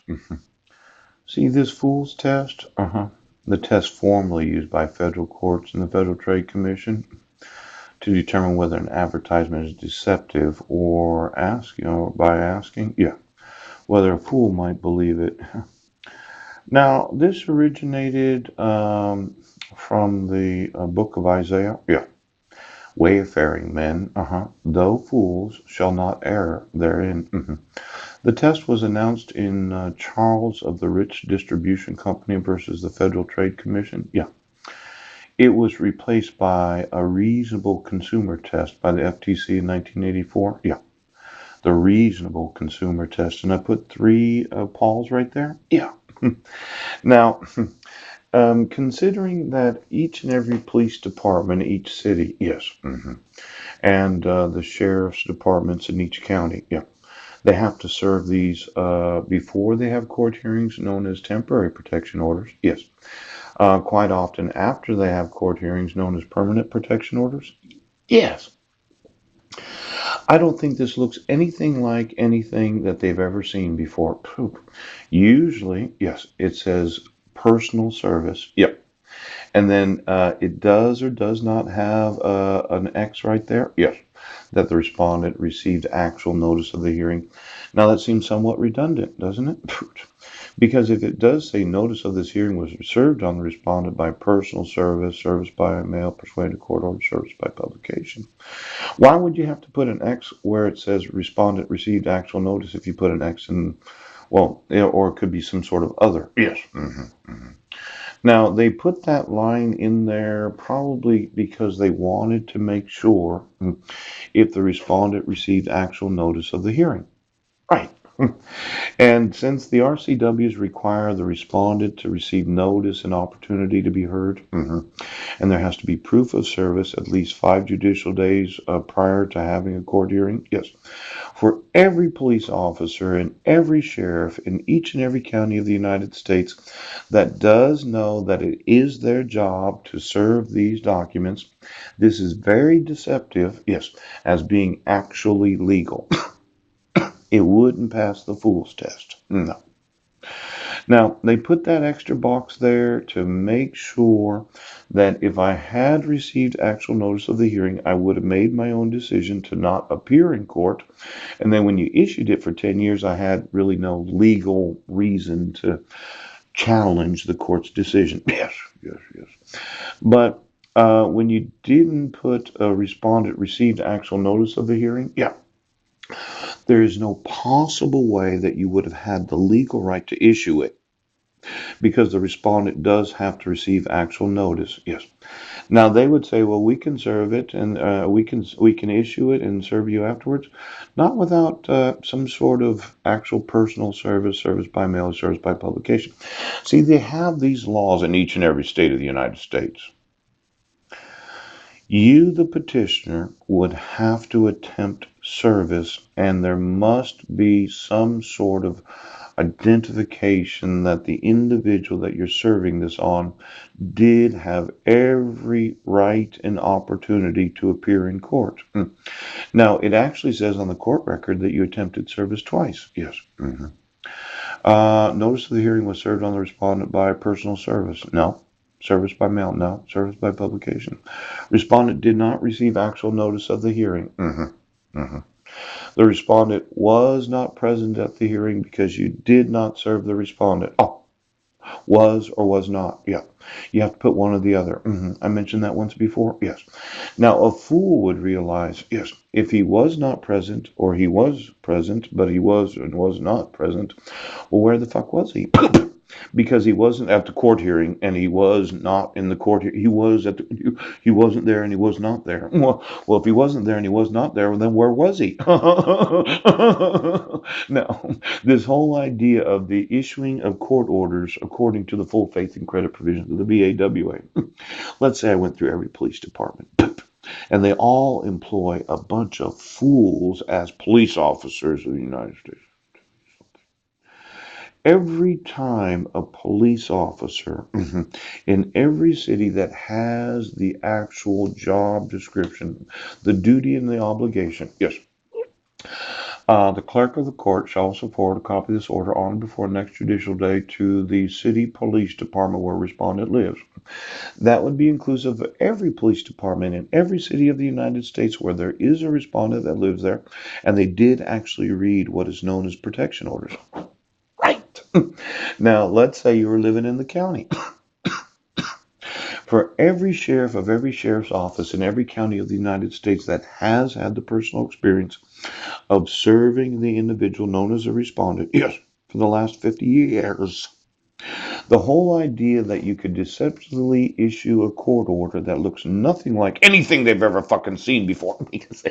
Mhm. See this fool's test? The test formally used by federal courts and the Federal Trade Commission to determine whether an advertisement is deceptive or by asking, whether a fool might believe it. Now, this originated from the book of Isaiah. Yeah. Wayfaring men, though fools, shall not err therein. The test was announced in Charles of the Rich Distribution Company versus the Federal Trade Commission. Yeah. It was replaced by a reasonable consumer test by the FTC in 1984. Yeah. The reasonable consumer test. And I put three Pauls right there. Yeah. Now, considering that each and every police department, each city, yes, and the sheriff's departments in each county, yeah, they have to serve these before they have court hearings known as temporary protection orders. Yes. Quite often after they have court hearings known as permanent protection orders. Yes. I don't think this looks anything like anything that they've ever seen before. Poop. Usually, yes, it says personal service. Yep. And then it does or does not have an X right there. Yes. That the respondent received actual notice of the hearing. Now that seems somewhat redundant, doesn't it? Because if it does say notice of this hearing was served on the respondent by personal service, service by mail, persuaded court order, service by publication. Why would you have to put an X where it says respondent received actual notice if you put an X in, well, or it could be some sort of other? Yes. Now, they put that line in there probably because they wanted to make sure if the respondent received actual notice of the hearing. Right. And since the RCWs require the respondent to receive notice and opportunity to be heard, and there has to be proof of service at least 5 judicial days prior to having a court hearing, yes, for every police officer and every sheriff in each and every county of the United States that does know that it is their job to serve these documents, this is very deceptive, yes, as being actually legal. It wouldn't pass the fool's test. No. Now, they put that extra box there to make sure that if I had received actual notice of the hearing, I would have made my own decision to not appear in court. And then when you issued it for 10 years, I had really no legal reason to challenge the court's decision. Yes. But when you didn't put a respondent received actual notice of the hearing, there is no possible way that you would have had the legal right to issue it because the respondent does have to receive actual notice. Yes. Now they would say, well, we can serve it and we can issue it and serve you afterwards, not without some sort of actual personal service, service by mail, service by publication. See, they have these laws in each and every state of the United States. You, the petitioner, would have to attempt service, and there must be some sort of identification that the individual that you're serving this on did have every right and opportunity to appear in court. Now, it actually says on the court record that you attempted service twice. Yes. Notice of the hearing was served on the respondent by personal service. No. Service by mail. No. Service by publication. Respondent did not receive actual notice of the hearing. The respondent was not present at the hearing because you did not serve the respondent. Oh, was or was not. Yeah. You have to put one or the other. I mentioned that once before. Yes. Now, a fool would realize, yes, if he was not present or he was present, but he was and was not present, well, where the fuck was he? Because he wasn't at the court hearing and he was not in the court. He was at he wasn't there and he was not there. Well, if he wasn't there and he was not there, well, then where was he? Now, this whole idea of the issuing of court orders according to the full faith and credit provisions of the BAWA. Let's say I went through every police department and they all employ a bunch of fools as police officers of the United States. Every time a police officer in every city that has the actual job description, the duty and the obligation, yes, The clerk of the court shall also forward a copy of this order on or before next judicial day to the city police department where respondent lives. That would be inclusive of every police department in every city of the United States where there is a respondent that lives there, and they did actually read what is known as protection orders. Right. Now, let's say you were living in the county. For every sheriff of every sheriff's office in every county of the United States that has had the personal experience of serving the individual known as a respondent, yes, for the last 50 years, the whole idea that you could deceptively issue a court order that looks nothing like anything they've ever fucking seen before, because